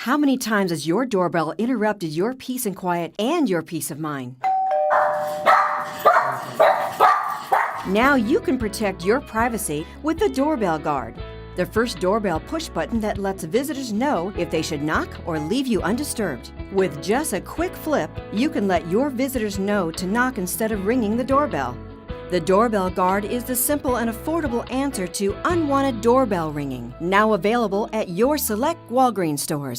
How many times has your doorbell interrupted your peace and quiet and your peace of mind? Now you can protect your privacy with the Doorbell Guard, the first doorbell push button that lets visitors know if they should knock or leave you undisturbed. With just a quick flip, you can let your visitors know to knock instead of ringing the doorbell. The Doorbell Guard is the simple and affordable answer to unwanted doorbell ringing, now available at your select Walgreens stores.